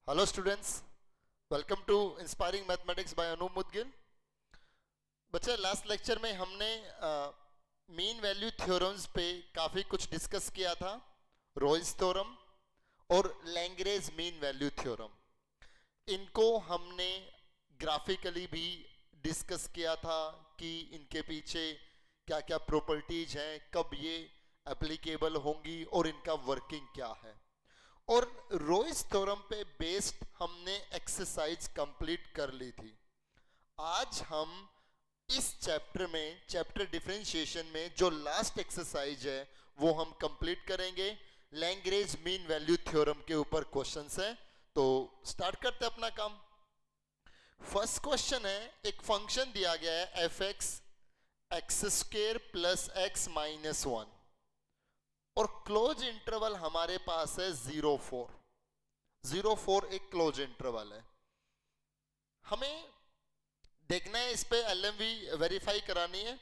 Hello students, welcome to inspiring mathematics by Anoop Mudgil. बच्चे, last lecture में हमने मीन वैल्यू थ्योरम्स पे काफ़ी कुछ डिस्कस किया था। रॉयस थ्योरम और लैंग्रेज मीन वैल्यू थ्योरम, इनको हमने ग्राफिकली भी डिस्कस किया था कि इनके पीछे क्या क्या प्रॉपर्टीज हैं, कब ये एप्लीकेबल होंगी और इनका वर्किंग क्या है। और रोइस थ्योरम पे बेस्ड हमने एक्सरसाइज कंप्लीट कर ली थी। आज हम इस चैप्टर में, चैप्टर डिफरेंशिएशन में, जो लास्ट एक्सरसाइज है वो हम कंप्लीट करेंगे। लैंग्रेज मीन वैल्यू थ्योरम के ऊपर क्वेश्चंस हैं, तो स्टार्ट करते हैं अपना काम। फर्स्ट क्वेश्चन है, एक फंक्शन दिया गया है f x square plus x minus one, और क्लोज इंटरवल हमारे पास है 0 4। 0 4 एक क्लोज इंटरवल है। हमें देखना है, इस पे एलएमवी वेरीफाई करानी है,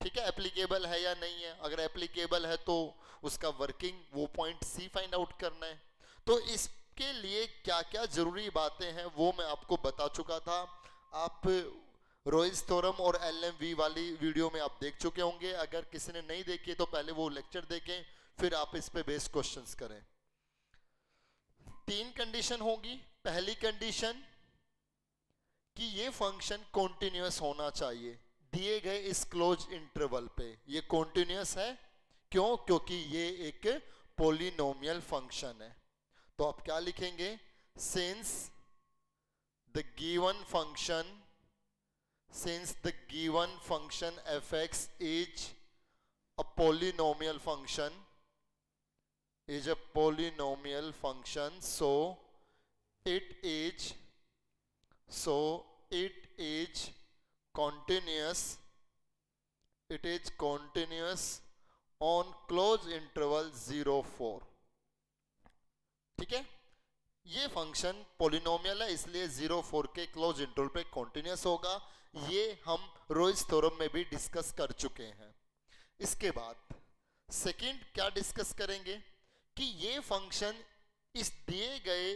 ठीक है, एप्लीकेबल है या नहीं है। अगर एप्लीकेबल है तो उसका वर्किंग, वो पॉइंट सी फाइंड आउट करना है। तो इसके लिए क्या क्या जरूरी बातें हैं वो मैं आपको बता चुका था। आप रोइस थ्योरम और एलएमवी वाली वीडियो में आप देख चुके होंगे। अगर किसी ने नहीं देखी तो पहले वो लेक्चर देखें, फिर आप इस पे बेस्ड क्वेश्चंस करें। तीन कंडीशन होगी। पहली कंडीशन कि ये फंक्शन कॉन्टिन्यूअस होना चाहिए दिए गए इस क्लोज इंटरवल पे। ये कॉन्टिन्यूअस है, क्यों? क्योंकि ये एक पोलिनोमियल फंक्शन है। तो आप क्या लिखेंगे? Since the given function, since the given function F x is a polynomial function, is a polynomial function, so it is continuous, it is continuous on close interval 0 4। ठीक है, ये फंक्शन पोलिनोमियल है, इसलिए 0 4 के क्लोज इंटरवल पे continuous होगा। ये हम रोइस थ्योरम में भी डिस्कस कर चुके हैं। इसके बाद सेकंड क्या डिस्कस करेंगे कि ये फंक्शन इस दिए गए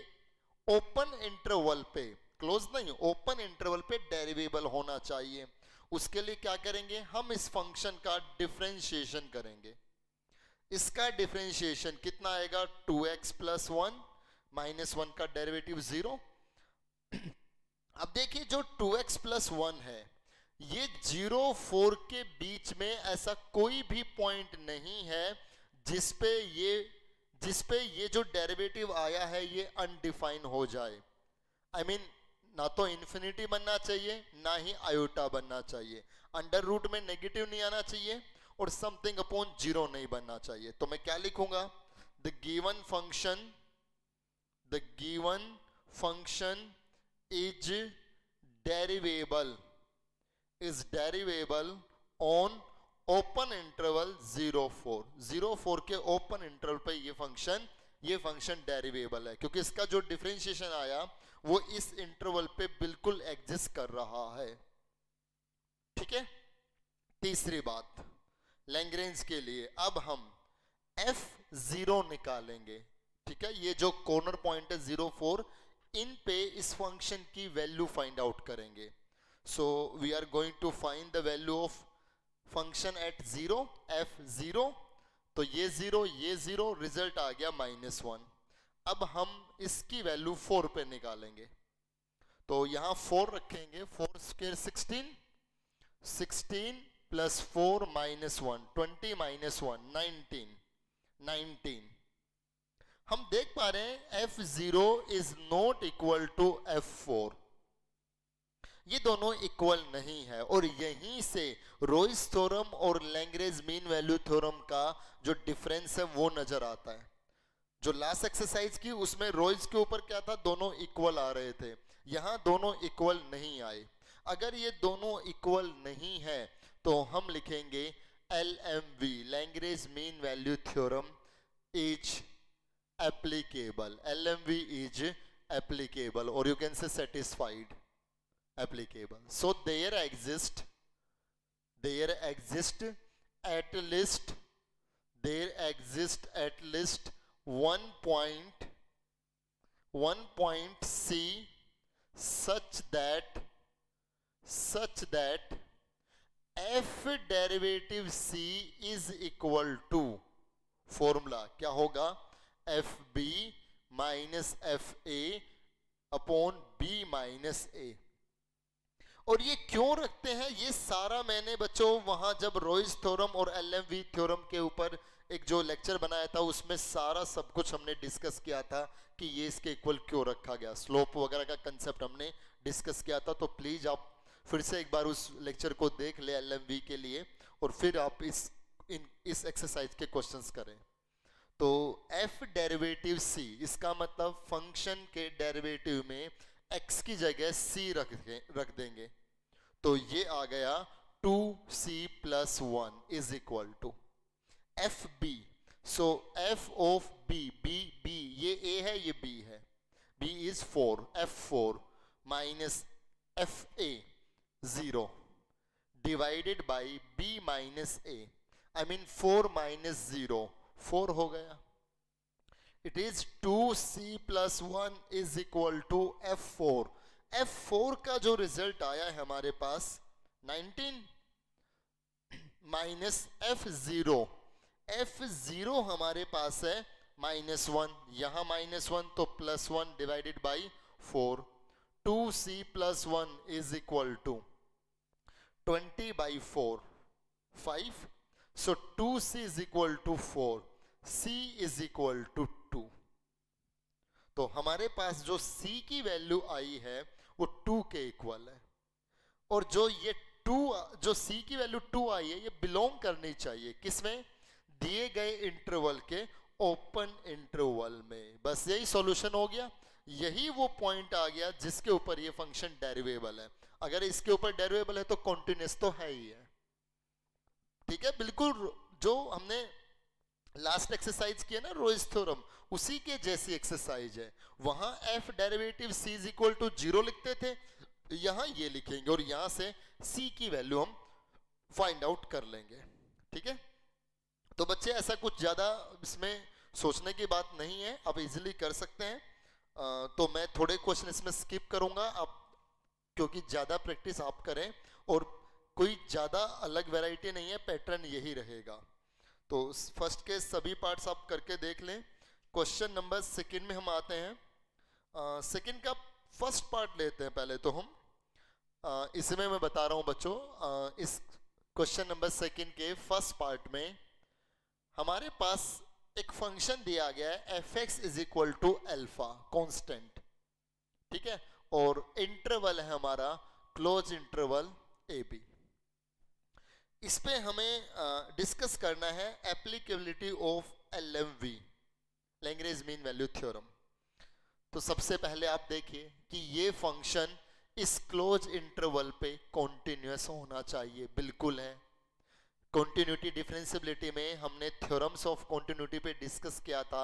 ओपन इंटरवल पे, क्लोज नहीं, ओपन इंटरवल पे डेरिवेबल होना चाहिए। उसके लिए क्या करेंगे? हम इस फंक्शन का डिफरेंशिएशन करेंगे। इसका डिफरेंशिएशन कितना आएगा? 2x plus one, minus one का डेरिवेटिव 0। अब देखिए, जो 2x प्लस वन है, ये 0 4 के बीच में ऐसा कोई भी पॉइंट नहीं है जिसपे ये जो डेरिवेटिव आया है ये अनडिफाइन हो जाए। आई मीन, ना तो इन्फिनिटी बनना चाहिए, ना ही आयोटा बनना चाहिए। अंडर रूट में नेगेटिव नहीं आना चाहिए और समथिंग अपॉन जीरो नहीं बनना चाहिए। तो मैं क्या लिखूंगा? The given function, the given function is derivable, is derivable on open interval 0 4। 0 4 के ओपन इंटरवल पे ये फंक्शन डेरिवेबल है, क्योंकि इसका जो डिफरेंशिएशन आया वो इस इंटरवल पे बिल्कुल एग्जिस्ट कर रहा है। ठीक है। तीसरी बात, लैग्रेंज के लिए अब हम f0 निकालेंगे। ठीक है, ये जो कॉर्नर पॉइंट है 0 4, इन पे इस फंक्शन की वैल्यू फाइंड आउट करेंगे। So we are going to find the value of function at 0, f0। तो ये 0 रिजल्ट आ गया -1। अब हम इसकी वैल्यू 4 पे निकालेंगे। तो यहां 4 रखेंगे, 4 स्क्वायर 16, 16 प्लस 4 माइनस 1, 20 माइनस 1 19, 19। हम देख पा रहे हैं f0 is not equal to f4। ये दोनों इक्वल नहीं है, और यहीं से रोइस थ्योरम और लैग्रेंज मीन वैल्यू थ्योरम का जो डिफरेंस है वो नजर आता है। जो लास्ट एक्सरसाइज की उसमें रोइस के ऊपर क्या था? दोनों इक्वल आ रहे थे, यहां दोनों इक्वल नहीं आए। अगर ये दोनों इक्वल नहीं है तो हम लिखेंगे LMV, Lagrange mean value theorem is applicable, LMV is applicable, or you can say satisfied, applicable. So there exist at least, there exist at least one point, one point C such that f derivative C is equal to, formula क्या होगा, F B minus F A upon B minus A. और ये क्यों रखते हैं, ये सारा मैंने बच्चों वहां जब रॉयस थ्योरम और एलएमवी थ्योरम के ऊपर एक जो लेक्चर बनाया था उसमें सारा सब कुछ हमने डिस्कस किया था कि ये इसके इक्वल क्यों रखा गया, स्लोप वगैरह का कंसेप्ट हमने डिस्कस किया था। तो प्लीज आप फिर से एक बार उस लेक्चर को देख ले एलएमवी के लिए, और फिर आप इस एक्सरसाइज के क्वेश्चंस करें। तो f डेरिवेटिव c, इसका मतलब फंक्शन के डेरिवेटिव में x की जगह c रख देंगे, तो ये आ गया 2c plus 1 is equal to f b. So f of b, b ये a है ये b है, b is 4, f4 minus F a 0 divided by b minus a, I mean 4 minus 0 4 हो गया। It is 2c plus 1 is equal to f4। f4 का जो result आया है हमारे पास 19 माइनस f0, f0 हमारे पास है -1, यहां -1 तो +1 divided by 4, 2c plus 1 is equal to 20/4 5, so 2c is equal to 4, c is equal to 2। तो हमारे पास जो c की वैल्यू आई है वो 2 के इक्वल है, और जो ये 2 जो c की वैल्यू 2 आई है ये बिलोंग करनी चाहिए किसमें, दिए गए इंटरवल के ओपन इंटरवल में। बस यही सॉल्यूशन हो गया, यही वो पॉइंट आ गया जिसके ऊपर ये फंक्शन डेरिवेबल है। अगर इसके ऊपर डेरिवेबल है तो कॉन्टिन्यूअस तो है ही है, ठीक है, बिल्कुल जो हमने लास्ट एक्सरसाइज किया ना रॉयस थ्योरम, उसी के जैसी एक्सरसाइज है। वहां f derivative c is equal to 0 लिखते थे, यहां ये लिखेंगे और यहां से c की वैल्यू हम फाइंड आउट कर लेंगे, ठीक है। तो बच्चे ऐसा कुछ ज्यादा इसमें सोचने की बात नहीं है, आप इजीली कर सकते हैं। तो मैं थोड़े क्वेश्चन इसमें स्किप करूंगा, आप क्योंकि ज्यादा प्रैक्टिस आप करें, और कोई ज्यादा अलग वैरायटी नहीं है, पैटर्न यही रहेगा। तो फर्स्ट के सभी पार्ट्स आप करके देख लें। क्वेश्चन नंबर सेकंड में हम आते हैं। सेकंड का फर्स्ट पार्ट लेते हैं पहले तो हम, इसमें मैं बता रहा हूं बच्चों, इस क्वेश्चन नंबर सेकंड के फर्स्ट पार्ट में हमारे पास एक फंक्शन दिया गया है f(x) is equal to alpha constant, ठीक है, और इंटरवल है हमारा क्लोज इंटरवल ए बी। इस पे हमें डिस्कस करना है applicability of LMV, Lagrange mean value theorem. तो सबसे पहले आप देखिए कि ये फंक्शन इस क्लोज इंटरवल पे कॉन्टिन्यूअस होना चाहिए, बिल्कुल है। कॉन्टिन्यूटी डिफरेंशियबिलिटी में हमने थ्योरम्स ऑफ कॉन्टिन्यूटी पे डिस्कस किया था,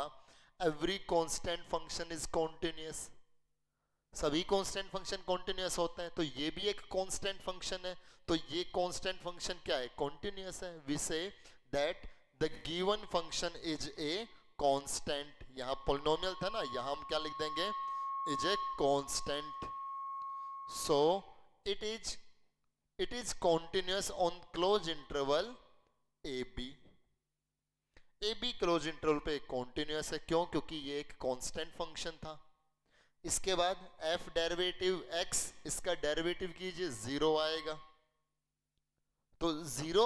every constant function is continuous, सभी कांस्टेंट फंक्शन कॉन्टिन्यूअस होते हैं, तो ये भी एक कांस्टेंट फंक्शन है, तो ये कांस्टेंट फंक्शन क्या है, कॉन्टिन्यूअस है। We say that the given function is a constant, यहां पॉलिनोमियल था ना, यहां हम क्या लिख देंगे, is a constant, so it is continuous on close interval A b close interval पे कॉन्टिन्यूअस है, क्यों, क्योंकि ये एक कांस्टेंट फंक्शन था। इसके बाद f डेरिवेटिव x, इसका डेरिवेटिव कीजिए 0 आएगा, तो 0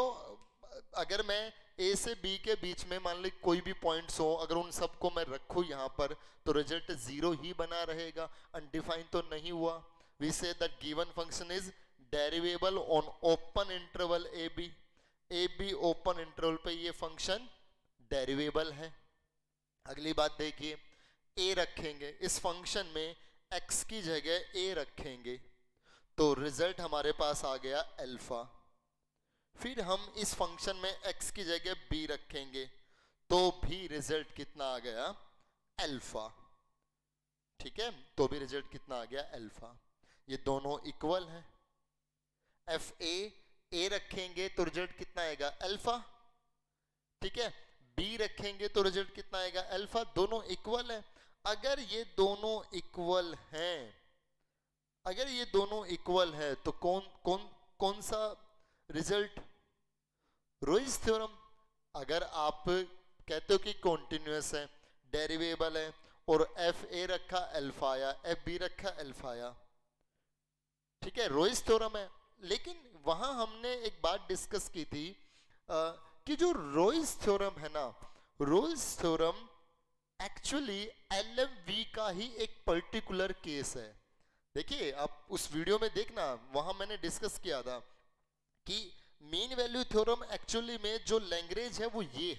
अगर मैं a से b के बीच में मान ली कोई भी पॉइंट्स हो, अगर उन सबको मैं रखूं यहाँ पर तो रिजल्ट 0 ही बना रहेगा, अनडिफाइंड तो नहीं हुआ। We say that given function is derivable on open interval A B open interval पे ये फंक्शन डेरिवेबल है। अगली बात देखिए, a रखेंगे इस फंक्शन में, x की जगह a रखेंगे, तो रिजल्ट हमारे पास आ गया अल्फा। फिर हम इस फंक्शन में x की जगह b रखेंगे, तो भी रिजल्ट कितना आ गया, अल्फा, ठीक है, तो भी रिजल्ट कितना आ गया, अल्फा। ये दोनों इक्वल हैं। एफ ए रखेंगे तो रिजल्ट कितना आएगा, अल्फा, ठीक है, b रखेंगे तो रिजल्ट कितना आएगा, अल्फा, दोनों इक्वल है। अगर ये दोनों इक्वल हैं, अगर ये दोनों इक्वल है तो कौन कौन कौन सा रिजल्ट? Ruiz theorem. अगर आप कहते हो कि कॉन्टिन्यूअस है, डेरिवेबल है, और एफ ए रखा अल्फा आया, एफ बी रखा अल्फा आया, ठीक है, रोइज थ्योरम है। लेकिन वहां हमने एक बात डिस्कस की थी कि जो रोइज थ्योरम है ना, रोइज थ्योरम एक्चुअली एलएमवी का ही एक पर्टिकुलर केस है। देखिए आप उस वीडियो में देखना, वहां मैंने डिस्कस किया था कि मीन वैल्यू थ्योरम एक्चुअली में जो लैंग्वेज है वो ये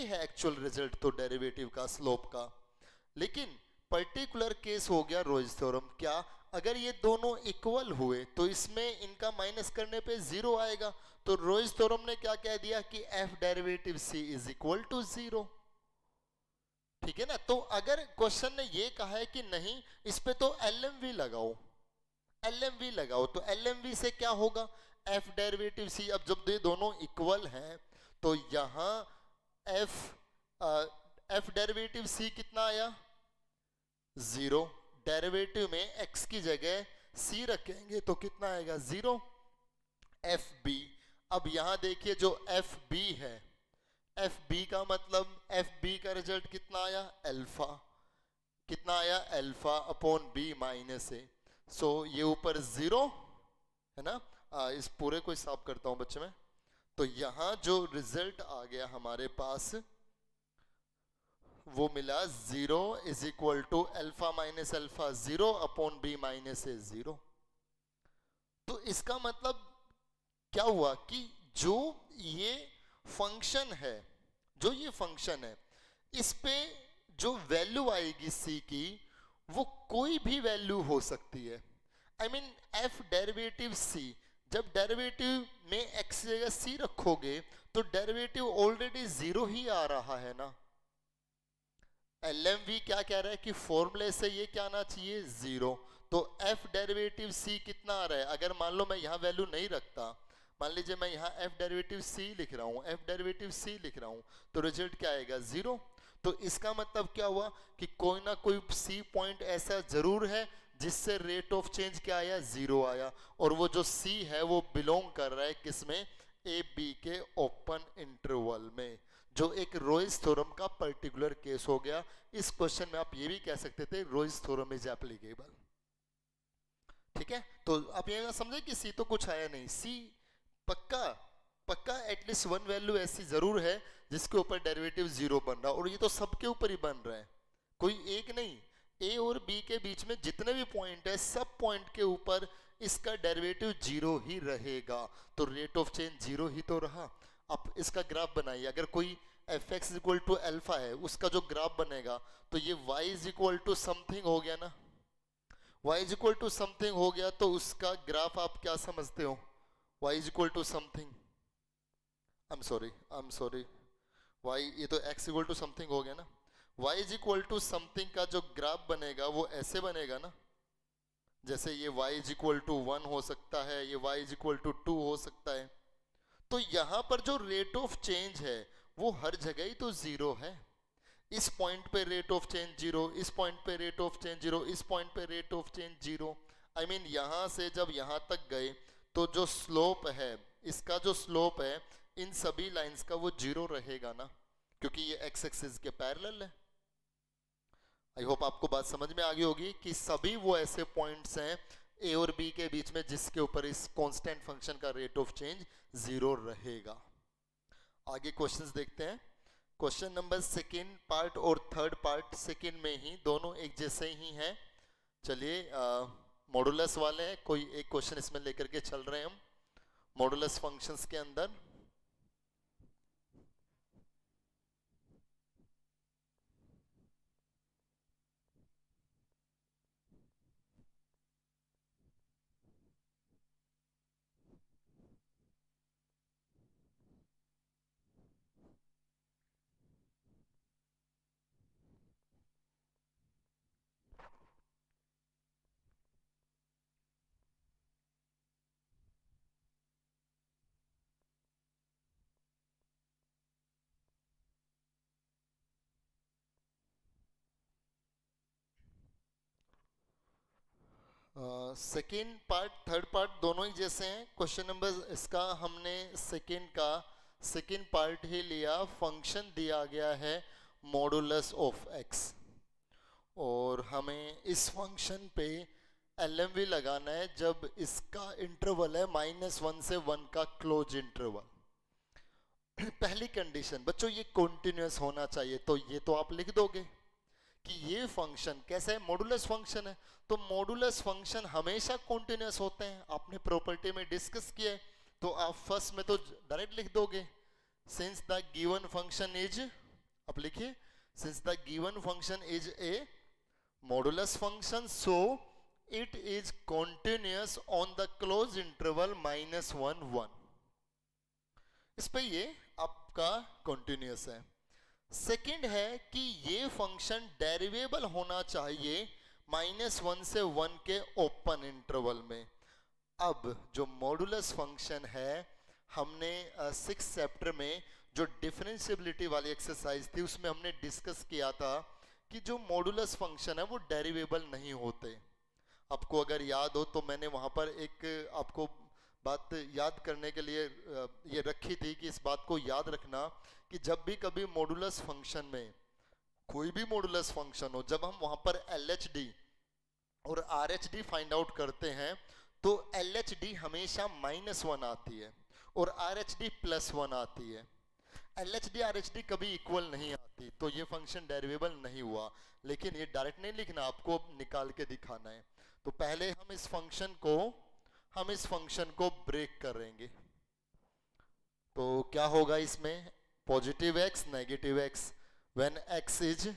है एक्चुअल रिजल्ट तो डेरिवेटिव का, स्लोप का। लेकिन पर्टिकुलर केस हो गया रोइज थ्योरम। क्या? अगर ये दोनों इक्वल हुए तो इसमें इनका माइनस करने पे जीरो आएगा। तो रोइज थ्योरम ने क्या कह दिया कि f derivative c is equal to zero. ठीक है ना? तो अगर क्वेश्चन ने ये कहा है कि नहीं इस पे तो एलएमवी लगाओ, एलएमवी लगाओ, तो एलएमवी से क्या होगा? एफ डेरिवेटिव सी। अब जब ये दोनों इक्वल हैं तो यहां एफ डेरिवेटिव सी कितना आया? जीरो। डेरिवेटिव में एक्स की जगह सी रखेंगे तो कितना आएगा? जीरो। F b. अब यहां देखिए जो एफ बी है, एफ बी का मतलब एफ बी का रिजल्ट कितना आया? अल्फा। कितना आया? अल्फा अपॉन बी माइनस ए। सो ये ऊपर जीरो है ना। इस पूरे को हिसाब करता हूं बच्चे में। तो यहां जो रिजल्ट आ गया हमारे पास वो मिला zero is equal to alpha minus alpha zero upon B minus a zero. तो इसका मतलब क्या हुआ कि जो ये फंक्शन है, जो ये फंक्शन है, इस पे जो वैल्यू आएगी सी की वो कोई भी वैल्यू हो सकती है। आई मीन एफ डेरिवेटिव सी, जब डेरिवेटिव में एक्स जगह सी रखोगे तो डेरिवेटिव ऑलरेडी जीरो ही आ रहा है ना। एलएमवी क्या कह रहा है कि फॉर्मूले से ये क्या आना चाहिए? जीरो। तो एफ डेरिवेटिव सी कितना आ रहा है? अगर मान लो मैं यहां वैल्यू नहीं रखता, मान लीजिए मैं यहां एफ डेरिवेटिव सी लिख रहा हूं, एफ डेरिवेटिव सी लिख रहा हूं, तो रिजल्ट क्या आएगा? जीरो। तो इसका मतलब क्या हुआ कि कोई ना कोई सी पॉइंट ऐसा जरूर है जिससे रेट ऑफ चेंज क्या आया? जीरो आया। और वो जो सी है वो बिलोंग कर रहा है किसमें? ए बी के ओपन इंटरवल में, जो एक रोइज थ्योरम का पर्टिकुलर केस हो गया। इस क्वेश्चन में आप ये भी कह सकते थे रोइज थ्योरम इज एप्लीकेबल। ठीक है, तो आप ये ना समझे कि सी तो कुछ आया नहीं, सी पक्का पक्का एटलीस्ट वन वैल्यू ऐसी जरूर है जिसके ऊपर डेरिवेटिव जीरो बन रहा, और ये तो सबके ऊपर ही बन रहा है, कोई एक नहीं। ए और बी के बीच में जितने भी पॉइंट है सब पॉइंट के ऊपर इसका डेरिवेटिव जीरो ही रहेगा। तो रेट ऑफ चेंज जीरो ही तो रहा। आप इसका ग्राफ बनाइए, अगर कोई f x equal to alpha है उसका जो ग्राफ बनेगा तो ये y is equal to something हो गया ना। Y is equal to something हो गया तो उसका ग्राफ आप क्या समझते हो? Y is equal to something, I am sorry, y, ये तो एक्स इक्वल टू समथिंग हो गया ना। Y is equal to something का जो ग्राफ बनेगा वो ऐसे बनेगा ना, जैसे ये y इज इक्वल टू 1 हो सकता है, ये y इज इक्वल टू 2 हो सकता है। तो यहां पर जो रेट ऑफ चेंज है वो हर जगह ही तो जीरो है। इस पॉइंट पे रेट ऑफ चेंज जीरो, इस पॉइंट पे रेट ऑफ चेंज जीरो, इस पॉइंट पे rate of change zero. I mean यहां से जब यहां तक गए तो जो स्लोप है, इसका जो स्लोप है इन सभी लाइंस का वो जीरो रहेगा ना, क्योंकि ये एक्स एक्सिस के पैरेलल है। आई होप आपको बात समझ में आ गई होगी कि सभी वो ऐसे पॉइंट्स हैं ए और बी के बीच में जिसके ऊपर इस कांस्टेंट फंक्शन का रेट ऑफ चेंज जीरो रहेगा। आगे क्वेश्चंस देखते हैं। क्वेश्चन नंबर सेकेंड पार्ट और थर्ड पार्ट सेकेंड में ही दोनों एक जैसे ही हैं। चलिए मॉडुलस वाले हैं, कोई एक क्वेश्चन इसमें लेकर के चल रहे हैं हम मॉडुलस फंक्शंस के अंदर। सेकेंड पार्ट थर्ड पार्ट दोनों ही जैसे हैं। क्वेश्चन नंबर इसका हमने सेकेंड पार्ट ही लिया। फंक्शन दिया गया है मॉडुलस ऑफ एक्स, और हमें इस फंक्शन पे LMV लगाना है जब इसका इंटरवल है -1 से 1 का क्लोज इंटरवल। पहली कंडीशन बच्चों ये कॉन्टिन्यूअस होना चाहिए, तो ये तो आप लिख दोगे कि ये फंक्शन कैसा है, मॉडुलस फंक्शन है। तो मॉडुलस फंक्शन हमेशा कॉन्टिन्यूअस होते हैं, आपने प्रॉपर्टी में डिस्कस किया है। तो आप फर्स्ट में तो डायरेक्ट लिख दोगे since the given function is, अब लिखिए since the given function is A modulus function so it is continuous on the close interval -1 1। इस पे ये आपका कॉन्टिन्यूअस है। सेकंड है कि ये फंक्शन डेरिवेबल होना चाहिए -1 से 1 के ओपन इंटरवल में। अब जो मॉडुलस फंक्शन है, हमने 6th चैप्टर में जो डिफरेंशिएबिलिटी वाली एक्सरसाइज थी उसमें हमने डिस्कस किया था कि जो मॉडुलस फंक्शन है वो डेरिवेबल नहीं होते। आपको अगर याद हो तो मैंने वहां पर एक आपको बात याद करने के लिए ये रखी थी कि इस बात को याद रखना कि जब भी कभी मॉडुलस फंक्शन में कोई भी मॉडुलस फंक्शन हो, जब हम वहां पर LHD और RHD फाइंड आउट करते हैं तो LHD हमेशा -1 आती है और RHD +1 आती है। LHD RHD कभी इक्वल नहीं आती, तो ये फंक्शन डेरिवेबल नहीं हुआ। लेकिन ये डायरेक्ट नहीं लिखना, आपको निकाल के दिखाना है। तो पहले हम इस फंक्शन को ब्रेक करेंगे। तो क्या होगा इसमें, positive x negative x when x is,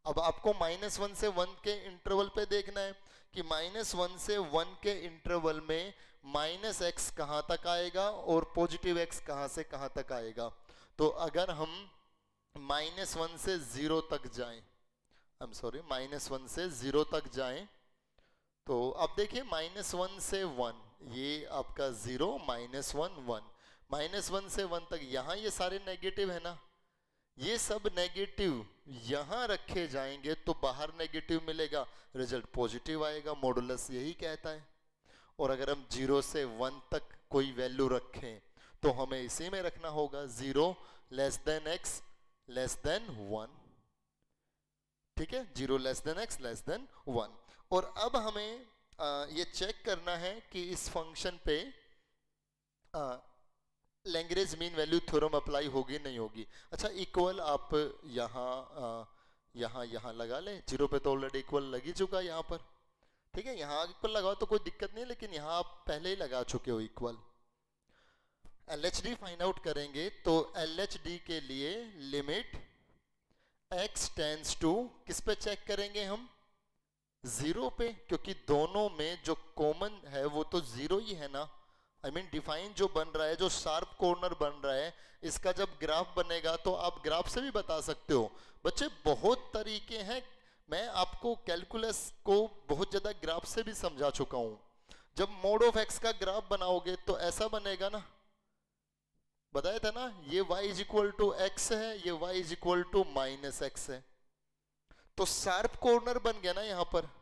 अब आपको -1 से 1 के इंटरवल पे देखना है कि -1 से 1 के इंटरवल में -x कहां तक आएगा और पॉजिटिव x कहां से कहां तक आएगा। तो अगर हम -1 से 0 तक जाएं, -1 से 0 तक जाएं, तो अब देखिए -1 से 1 ये आपका 0 -1 1, -1 से 1 तक यहाँ ये सारे नेगेटिव है ना, ये सब नेगेटिव यहां रखे जाएंगे तो बाहर नेगेटिव मिलेगा, रिजल्ट पॉजिटिव आएगा, मॉडुलस यही कहता है। और अगर हम 0 से 1 तक कोई वैल्यू रखें तो हमें इसी में रखना होगा 0 less than x less than 1, ठीक है, 0 less than x less than 1। और अब हमें ये चेक करना है कि इस फंक्शन पे Lagrange mean value theorem apply होगी नहीं होगी। अच्छा, इक्वल आप यहाँ लगा लें, 0 पे तो ऑलरेडी इक्वल लग ही चुका है यहाँ पर, ठीक है, यहाँ इक्वल लगाओ तो कोई दिक्कत नहीं है, लेकिन यहाँ आप पहले ही लगा चुके हो इक्वल। LHD फाइंड आउट करेंगे तो LHD के लिए लिमिट x टेंड्स टू, किस पे चेक करेंगे हम, 0 पे, क्योंकि दोनों में जो कॉमन है वो तो 0 ही है ना। डिफाइन जो बन रहा है, जो शार्प कॉर्नर बन रहा है, इसका जब ग्राफ बनेगा तो आप ग्राफ से भी बता सकते हो। बच्चे बहुत तरीके हैं, मैं आपको कैलकुलस को बहुत ज्यादा ग्राफ से भी समझा चुका हूं। जब मोड ऑफ एक्स का ग्राफ बनाओगे तो ऐसा बनेगा ना, बताया था ना, ये y is equal to x है, ये y is equal to -x है, तो शार्प कॉर्नर बन गया ना यहाँ पर।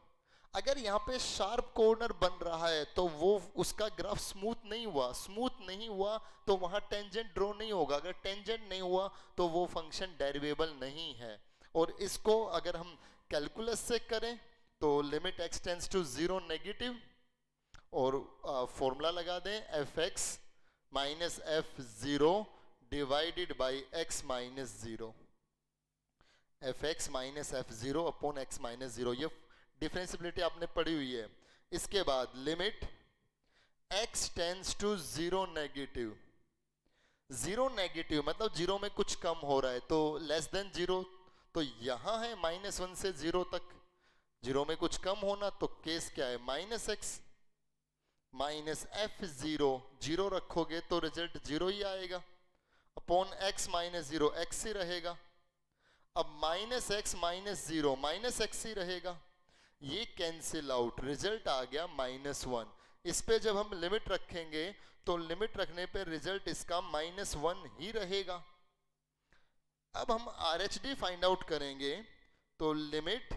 अगर यहाँ पे शार्प कॉर्नर बन रहा है तो वो उसका ग्राफ स्मूथ नहीं हुआ तो वहां टेंजेंट ड्रॉ नहीं होगा, अगर टेंजेंट नहीं हुआ तो वो फंक्शन डेरिवेबल नहीं है। और इसको अगर हम कैलकुलस से करें तो limit x tends to 0 negative, और फॉर्मूला लगा दें fx minus f0 divided by x minus 0, fx minus f0 upon x minus 0, ये डिफरेंशिएबिलिटी आपने पढ़ी हुई है। इसके बाद limit x tends to 0 negative, 0 negative मतलब 0 में कुछ कम हो रहा है, तो लेस देन 0, तो यहां है -1 से 0 तक, 0 में कुछ कम होना, तो केस क्या है, -x माइनस f0, 0 रखोगे तो रिजल्ट 0 ही आएगा, अपॉन x माइनस 0, x ही रहेगा। अब -x माइनस 0 -x ही रहेगा, ये कैंसिल आउट, रिजल्ट आ गया -1। इस पे जब हम लिमिट रखेंगे तो लिमिट रखने पे रिजल्ट इसका -1 ही रहेगा। अब हम RHD फाइंड आउट करेंगे तो limit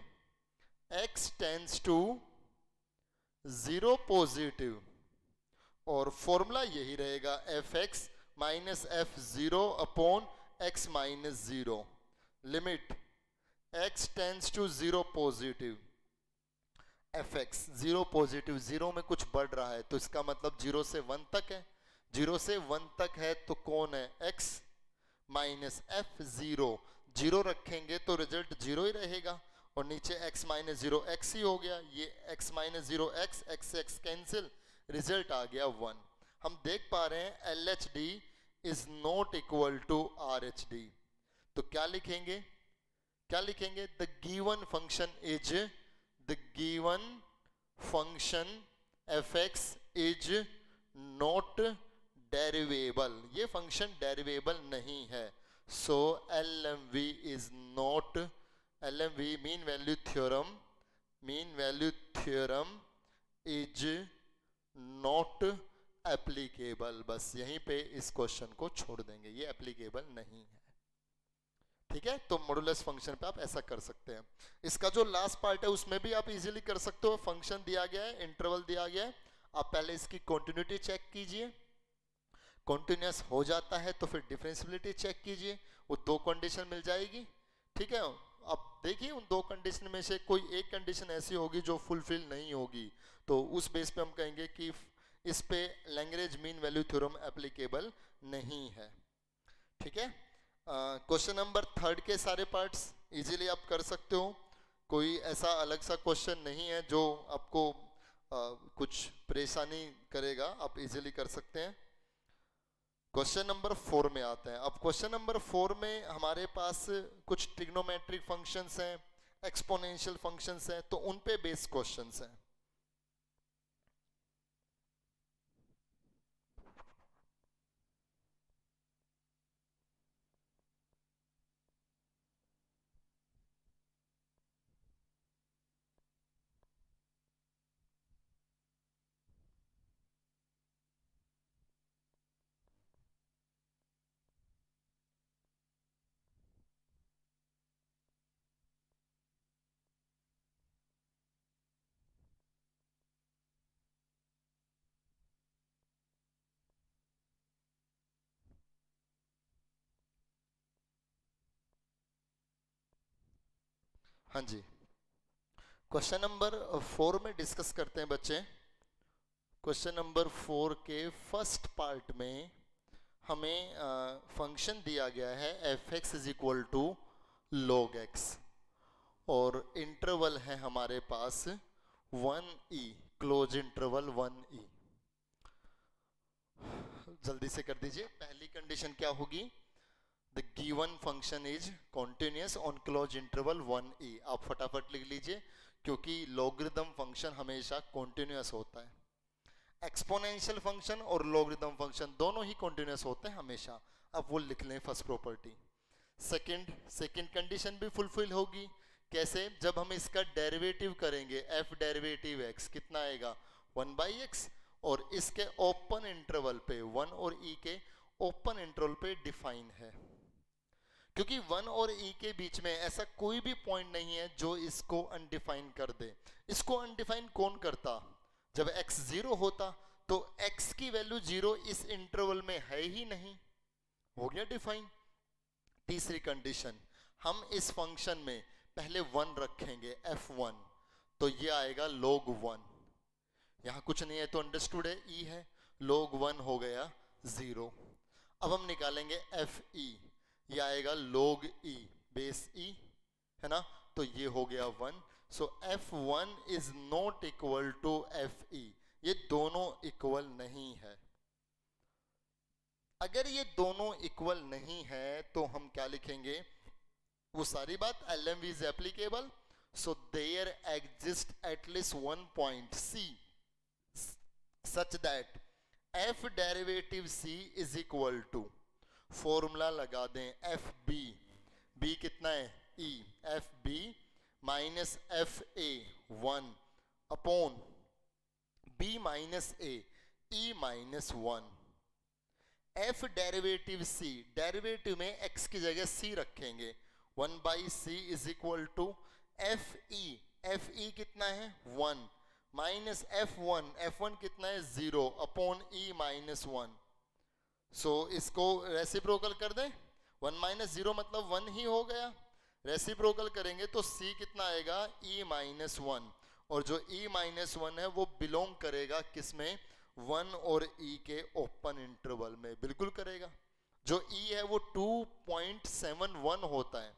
x tends to zero positive, और फॉर्मूला यही रहेगा f x minus F zero upon x minus zero, limit x tends to zero positive, f x zero positive, zero में कुछ बढ़ रहा है तो इसका मतलब जीरो से वन तक है, जीरो से वन तक है तो कौन है, X minus F zero, zero रखेंगे तो रिजल्ट जीरो ही रहेगा, और नीचे x माइनस जीरो एक्स ही हो गया, ये x minus zero X, X से एक्स कैंसिल, रिजल्ट आ गया वन। हम देख पा रहे हैं L H D is not equal to R H D, तो क्या लिखेंगे, क्या लिखेंगे, the given function is, the given function F x is not derivable, ये फंक्शन डेरिवेबल नहीं है, so L M V is not, LMV mean value theorem, mean value theorem is not applicable. बस यहीं पे इस क्वेश्चन को छोड़ देंगे, ये एप्लीकेबल नहीं है। ठीक है, तो मॉडुलस फंक्शन पे आप ऐसा कर सकते हैं। इसका जो लास्ट पार्ट है उसमें भी आप इजीली कर सकते हो, फंक्शन दिया गया है, इंटरवल दिया गया है, आप पहले इसकी कॉन्टिन्यूटी चेक कीजिए, कॉन्टिन्यूस हो जाता है तो फिर डिफरेंशियबिलिटी चेक कीजिए, वो दो कंडीशन मिल जाएगी। ठीक है, अब देखिए उन दो कंडीशन में से कोई एक कंडीशन ऐसी होगी जो फुलफिल नहीं होगी, तो उस बेस पे हम कहेंगे कि इस पे Lagrange mean value theorem applicable नहीं है। ठीक है, क्वेश्चन नंबर थर्ड के सारे पार्ट्स इजीली आप कर सकते हो, कोई ऐसा अलग सा क्वेश्चन नहीं है जो आपको कुछ परेशानी करेगा, आप इजीली कर सकते हैं। क्वेश्चन नंबर 4 में आते हैं। अब क्वेश्चन नंबर 4 में हमारे पास कुछ ट्रिग्नोमेट्रिक फंक्शंस हैं, एक्सपोनेंशियल फंक्शंस हैं, तो उन पे बेस क्वेश्चंस हैं। हाँ जी, क्वेश्चन नंबर 4 में डिस्कस करते हैं बच्चे। क्वेश्चन नंबर 4 के फर्स्ट पार्ट में हमें फंक्शन दिया गया है f x is equal to log x, और इंटरवल है हमारे पास 1e, क्लोज इंटरवल 1e। जल्दी से कर दीजिए, पहली कंडीशन क्या होगी, the given function is continuous on close interval 1e, आप फटाफट लिख लीजिए क्योंकि लॉगरिदम फंक्शन हमेशा कॉन्टिन्यूस होता है, एक्सपोनेंशियल फंक्शन और लॉगरिदम फंक्शन दोनों ही कॉन्टिन्यूस होते हैं हमेशा, अब वो लिख लें फर्स्ट प्रॉपर्टी। सेकंड कंडीशन भी फुलफिल होगी, कैसे, जब हम इसका डेरिवेटिव करेंगे एफ डेरिवेटिव एक्स कितना आएगा 1/x, और इसके ओपन इंटरवल पे 1 और e के ओपन इंटरवल पे डिफाइन है, क्योंकि 1 और e के बीच में ऐसा कोई भी पॉइंट नहीं है जो इसको अनडिफाइन कर दे। इसको अनडिफाइन कौन करता, जब x 0 होता तो x की वैल्यू 0 इस इंटरवल में है ही नहीं, हो गया डिफाइन। तीसरी कंडीशन, हम इस फंक्शन में पहले 1 रखेंगे f1, तो ये आएगा log 1, यहां कुछ नहीं है तो अंडरस्टूड है, e है, log 1 हो गया 0। अब हम निकालेंगे fe, ये आएगा log e बेस e, है ना, तो ये हो गया 1, so f1 is not equal to fe, ये दोनों इक्वल नहीं है। अगर ये दोनों इक्वल नहीं है तो हम क्या लिखेंगे, वो सारी बात LMV is applicable, so there exist at least one point C such that f derivative C is equal to, formula लगा दें FB, B कितना है E, FB minus FA 1 upon B minus A E minus 1, f derivative C, derivative में x की जगह C रखेंगे, 1/c is equal to FE, FE कितना है 1 माइनस F1 कितना है 0 अपॉन E माइनस 1। सो इसको रेसिप्रोकल कर दें, 1 माइनस 0 मतलब 1 ही हो गया। रेसिप्रोकल करेंगे तो C कितना आएगा E माइनस 1, और जो E माइनस 1 है वो बिलोंग करेगा किसमें, 1 और E के ओपन इंटरवल में, बिल्कुल करेगा। जो E है वो 2.71 होता है,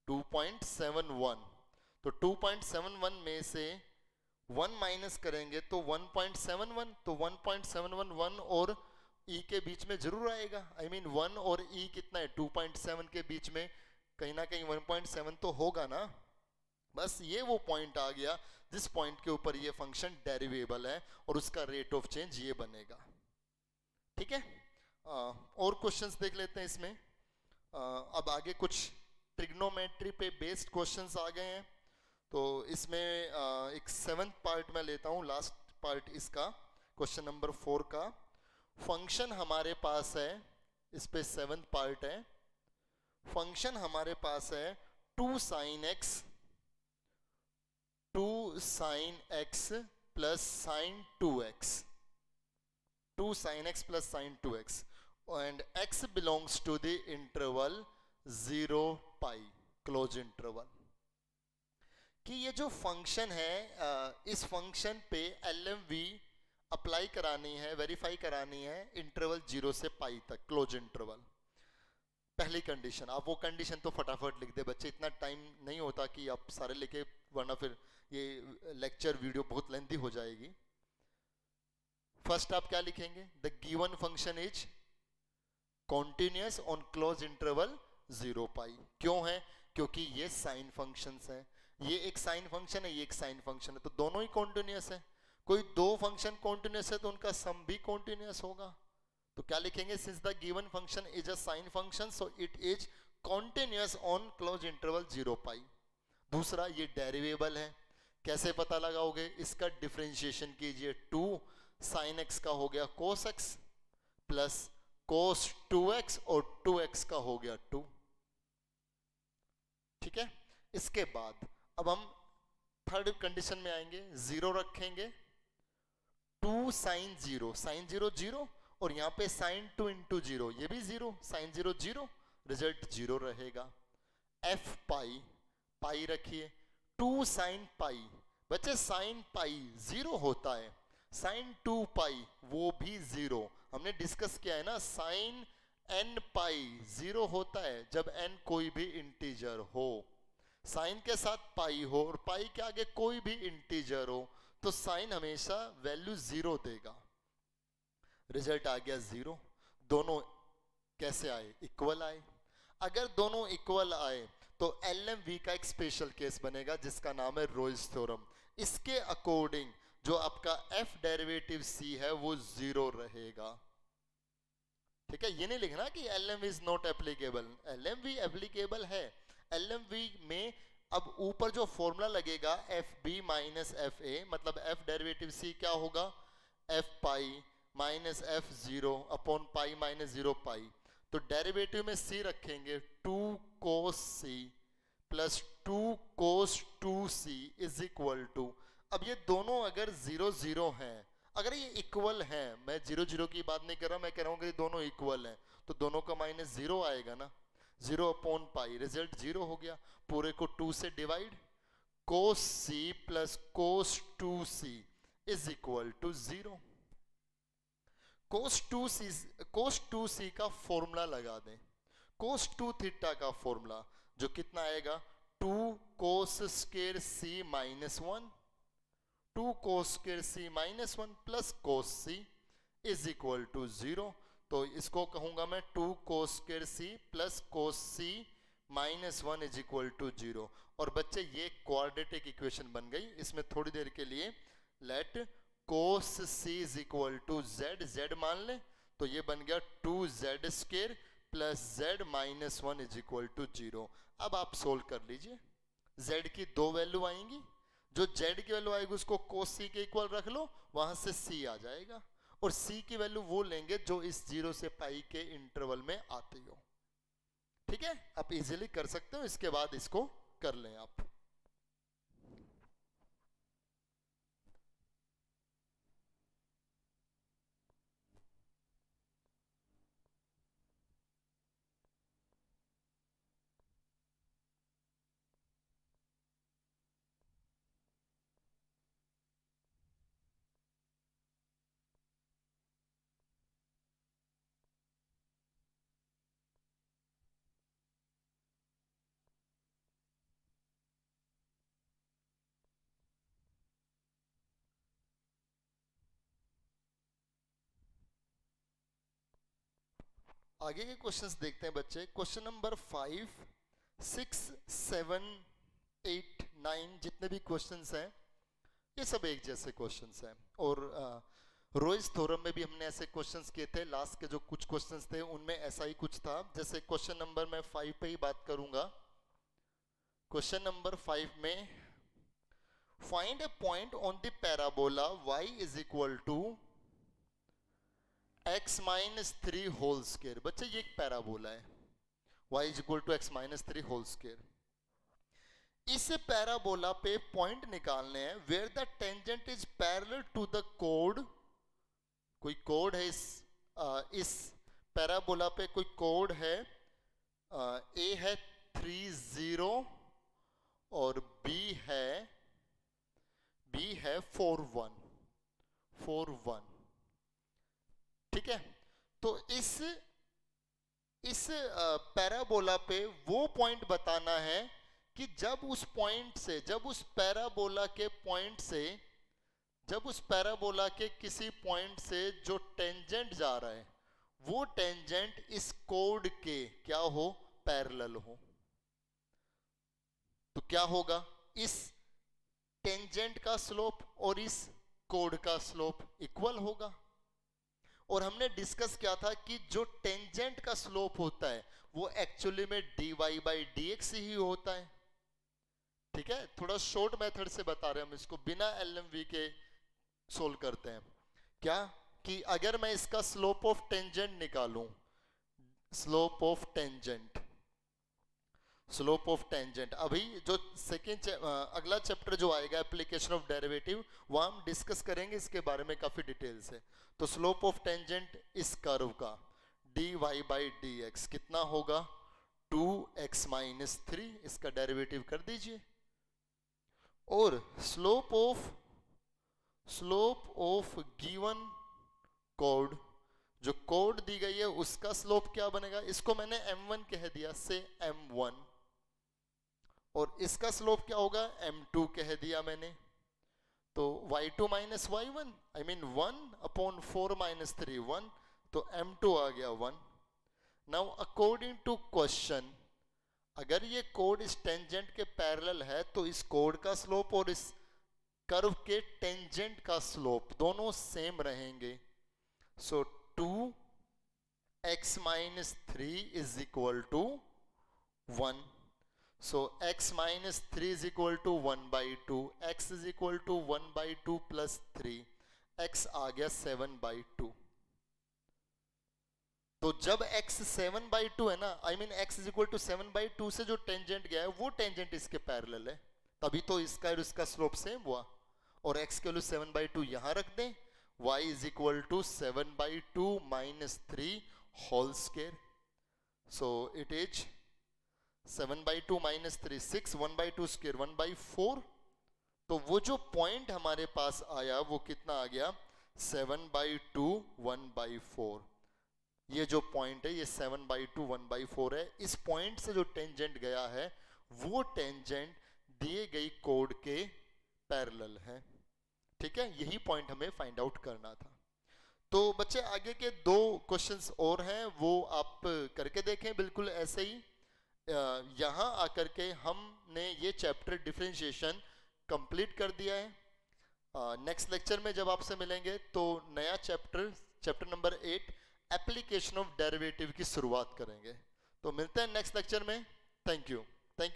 2.71। तो 2.71 में से 1 माइनस करेंगे तो 1.71, तो 1.71 1 और E के बीच में जरूर आएगा। I mean 1 और E कितना है 2.7 के बीच में, कहीं ना कहीं 1.7 तो होगा ना। बस ये वो पॉइंट आ गया जिस पॉइंट के ऊपर ये फंक्शन डेरिवेबल है और उसका रेट ऑफ चेंज ये बनेगा। ठीक है, और क्वेश्चंस देख लेते हैं इसमें। अब आगे कुछ ट्रिग्नोमेट्री पे बेस्ड क्वेश्चंस आ गए हैं। तो इसमें एक 7th पार्ट में लेता हूँ, लास्ट पार्ट इसका, क्वेश्चन नंबर 4 का। फंक्शन हमारे पास है, इस पे 7th पार्ट है। फंक्शन हमारे पास है 2 sin x plus sin 2x, 2 sin x plus sin 2x, and x belongs to the interval 0 pi, close interval. कि ये जो फंक्शन है, इस फंक्शन पे LMV अप्लाई करानी है, वेरीफाई करानी है इंटरवल 0 से पाई तक, क्लोज इंटरवल। पहली कंडीशन, आप वो कंडीशन तो फटाफट लिख दे बच्चे, इतना टाइम नहीं होता कि आप सारे लिखे, वरना फिर ये लेक्चर वीडियो बहुत लेंथी हो जाएगी। फर्स्ट आप क्या लिखेंगे, the given function is continuous on close interval 0 पाई। क्यों है, क्योंकि ये साइन फंक्शंस है, ये एक साइन फंक्शन है, ये एक साइन फंक्शन है, तो दोनों ही कॉन्टिन्यूअस है। कोई दो फंक्शन कॉन्टिन्यूअस है तो उनका सम भी कॉन्टिन्यूअस होगा। तो क्या लिखेंगे, since the given function is a sine function so it is continuous on close interval 0 पाई। दूसरा, ये डेरिवेबल है, कैसे पता लगाओगे, इसका डिफरेंशिएशन कीजिए, 2 sin x का हो गया cos x plus cos 2x और 2x का हो गया 2। ठीक है, इसके बाद अब हम थर्ड कंडीशन में आएंगे, 0 रखेंगे, 2 sin 0, sin 0 0, और यहां पे sin 2 इंटू 0, ये भी 0, sin 0 0, रिजल्ट 0 रहेगा। f पाई, पाई रखिए, 2 sin पाई, बच्चे sin पाई 0 होता है, sin 2 पाई वो भी 0, हमने डिस्कस किया है ना, sin n पाई 0 होता है जब n कोई भी इंटीजर हो, साइन के साथ पाई हो और पाई के आगे कोई भी इंटीजर हो तो साइन हमेशा वैल्यू 0 देगा। रिजल्ट आ गया 0। दोनों कैसे आए, इक्वल आए। अगर दोनों इक्वल आए तो LMV का एक स्पेशल केस बनेगा जिसका नाम है रोल्स थ्योरम। इसके अकॉर्डिंग जो आपका f डेरिवेटिव c है वो 0 रहेगा। ठीक है, ये नहीं लिखना कि LMV is not applicable, LMV applicable है। LMV में अब ऊपर जो फॉर्मूला लगेगा FB माइनस FA, मतलब f डेरिवेटिव c क्या होगा, f pi minus f0 upon pi minus 0 pi. तो डेरिवेटिव में c रखेंगे 2 cos c plus 2 cos 2c is equal to, अब ये दोनों अगर 0 0 हैं, अगर ये इक्वल हैं, मैं 0 0 की बात नहीं कर रहा, मैं कह रहा हूं कि दोनों इक्वल हैं, तो दोनों का माइनस 0 आएगा ना, 0 अपॉन पाई, रिजल्ट 0 हो गया। पूरे को 2 से divide, cos c plus cos 2c is equal to 0। cos 2c का फॉर्मूला लगा दें, cos 2 थीटा का फॉर्मूला जो कितना आएगा, 2 cos square c minus 1, 2 cos square c minus 1 plus cos c is equal to 0। तो इसको कहूंगा मैं 2 cos square c plus cos c minus 1 is equal to 0। और बच्चे ये क्वाड्रेटिक इक्वेशन बन गई। इसमें थोड़ी देर के लिए let cos c is equal to z मान ले, तो ये बन गया 2z square plus z minus 1 is equal to 0। अब आप सोल्व कर लीजिए, z की दो वैल्यू आएंगी, जो z की वैल्यू आएगी उसको cos c के इक्वल रख लो, वहां से c आ जाएगा, और c की वैल्यू वो लेंगे जो इस 0 से पाई के इंटरवल में आती हो। ठीक है, आप इजीली कर सकते हो, इसके बाद इसको कर लें आप। आगे के क्वेश्चंस देखते हैं बच्चे। क्वेश्चन नंबर 5, 6, 7, 8, 9 जितने भी क्वेश्चंस हैं ये सब एक जैसे क्वेश्चंस हैं। और रोइज थ्योरम में भी हमने ऐसे क्वेश्चंस किए थे। लास्ट के जो कुछ क्वेश्चंस थे उनमें ऐसा ही कुछ था। जैसे क्वेश्चन नंबर मैं 5 पे ही बात करूंगा। क्वेश्चन नंबर 5 में find a point on the parabola y is equal to x minus 3 whole square. बच्चे ये एक पैराबोला है, y is equal to x minus 3 whole square. इस पैराबोला पे पॉइंट निकालने हैं where the tangent is parallel to the कोड। कोई कोड है इस पैराबोला पे, कोई कोड है। ए है 3, 0 और B है 4, 1। ठीक है, तो इस पैराबोला पे वो पॉइंट बताना है कि जब उस पॉइंट से, जब उस पैराबोला के पॉइंट से, जब उस पैराबोला के किसी पॉइंट से जो टेंजेंट जा रहा है वो टेंजेंट इस कोड के क्या हो, पैरेलल हो। तो क्या होगा, इस टेंजेंट का स्लोप और इस कोड का स्लोप इक्वल होगा। और हमने डिस्कस किया था कि जो टेंजेंट का स्लोप होता है वो एक्चुअली में dy बाई dx ही होता है। ठीक है, थोड़ा शॉर्ट मेथड से बता रहे हैं हम इसको, बिना LMV के सोल्व करते हैं। क्या कि अगर मैं इसका स्लोप ऑफ टेंजेंट निकालूं, slope of tangent, slope of tangent, अभी जो सेकेंड अगला चैप्टर जो आएगा एप्लीकेशन ऑफ डेरिवेटिव, वहां हम डिस्कस करेंगे इसके बारे में काफी डिटेल से। तो स्लोप ऑफ टेंजेंट इस कर्व का dy बाई dx कितना होगा, 2x माइनस 3। इसका डेरिवेटिव कर दीजिए। और स्लोप ऑफ गिवन कोड, जो कोड दी गई है उसका स्लोप क्या बनेगा, इसको मैंने m1 कह दिया से m1, और इसका स्लोप क्या होगा, m2 कह दिया मैंने। तो y2 minus y1 I mean 1/4 minus 3 1, तो m2 आ गया 1। नाउ अकॉर्डिंग टू क्वेश्चन, अगर ये कोड इस टेंजेंट के पैरेलल है तो इस कोड का स्लोप और इस कर्व के टेंजेंट का स्लोप दोनों सेम रहेंगे। सो 2x माइनस 3 is equal to 1। So x minus 3 is equal to 1 by 2, x is equal to 1 by 2 plus 3, x आ गया 7 by 2। तो जब x 7 by 2 है ना, I mean x is equal to 7 by 2 से जो टेंजेंट गया है वो टेंजेंट इसके पैरेलल है, तभी तो इसका और इसका स्लोप सेम हुआ। और x के वैल्यू 7 by 2 यहां रख दें, y is equal to 7 by 2 minus 3 whole square। So it is 7 by 2 minus 3 6, 1 by 2 square 1 by 4। तो वो जो पॉइंट हमारे पास आया वो कितना आ गया, 7 by 2 1 by 4। ये जो पॉइंट है ये 7 by 2 1 by 4 है। इस पॉइंट से जो टेंजेंट गया है वो टेंजेंट दिए गई कोड के पैरेलल है। ठीक है, यही पॉइंट हमें फाइंड आउट करना था। तो बच्चे आगे के 2 क्वेश्चंस और हैं, वो आप करके देखें बिल्कुल ऐसे ही। यहाँ आकर के हमने ये चैप्टर डिफरेंशिएशन कंप्लीट कर दिया है। नेक्स्ट लेक्चर में जब आपसे मिलेंगे तो नया chapter number 8 application of derivative की शुरुआत करेंगे। तो मिलते हैं नेक्स्ट लेक्चर में। Thank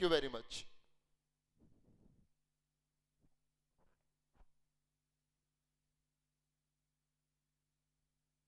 you very much.